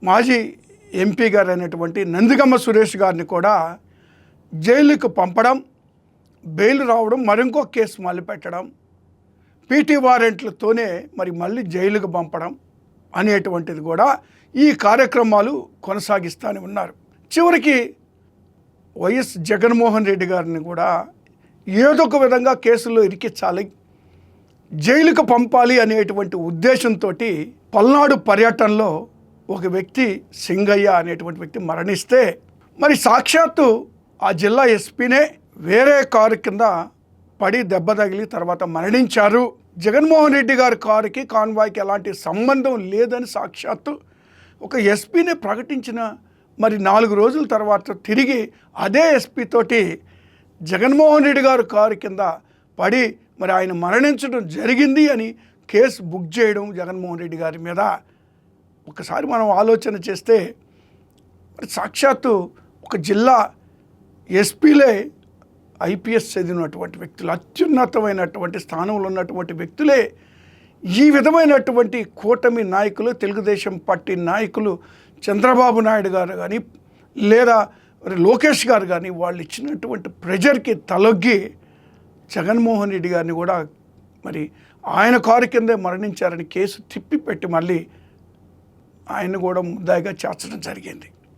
మాజీ ఎంపీ గారు అయినటువంటి నందిగమ్మ సురేష్ గారిని కూడా జైలుకు పంపడం, బెయిల్ రావడం, మరింకో కేసు మళ్ళీ పెట్టడం, పీటీ వారెంట్లతోనే మరి మళ్ళీ జైలుకు పంపడం అనేటువంటిది కూడా ఈ కార్యక్రమాలు కొనసాగిస్తూనే ఉన్నారు. చివరికి వైఎస్ జగన్మోహన్ రెడ్డి గారిని కూడా ఏదో ఒక విధంగా కేసుల్లో ఇరికించాలి, జైలుకు పంపాలి అనేటువంటి ఉద్దేశంతో పల్నాడు పర్యటనలో ఒక వ్యక్తి సింగయ్య అనేటువంటి వ్యక్తి మరణిస్తే మరి సాక్షాత్తు ఆ జిల్లా ఎస్పీనే వేరే కారు కింద పడి దెబ్బ తగిలి తర్వాత మరణించారు. జగన్మోహన్ రెడ్డి గారి కారుకి కాన్వాయ్కి ఎలాంటి సంబంధం లేదని సాక్షాత్తు ఒక ఎస్పీనే ప్రకటించిన మరి 4 రోజుల తర్వాత తిరిగి అదే ఎస్పీ తోటి జగన్మోహన్ రెడ్డి గారు కారు కింద పడి మరి ఆయన మరణించడం జరిగింది అని కేసు బుక్ చేయడం జగన్మోహన్ రెడ్డి గారి మీద ఒకసారి మనం ఆలోచన చేస్తే మరి సాక్షాత్తు ఒక జిల్లా ఎస్పీలే ఐపీఎస్ చదివినటువంటి వ్యక్తులు, అత్యున్నతమైనటువంటి స్థానంలో ఉన్నటువంటి వ్యక్తులే ఈ విధమైనటువంటి కూటమి నాయకులు, తెలుగుదేశం పార్టీ నాయకులు చంద్రబాబు నాయుడు గారు కానీ లేదా లోకేష్ గారు కానీ వాళ్ళు ఇచ్చినటువంటి ప్రెజర్కి తలొగ్గి జగన్మోహన్ రెడ్డి గారిని కూడా మరి ఆయన కారు కిందే మరణించారని కేసు తిప్పిపెట్టి మళ్ళీ ఆయన కూడా ముద్దాయిగా చేర్చడం జరిగింది.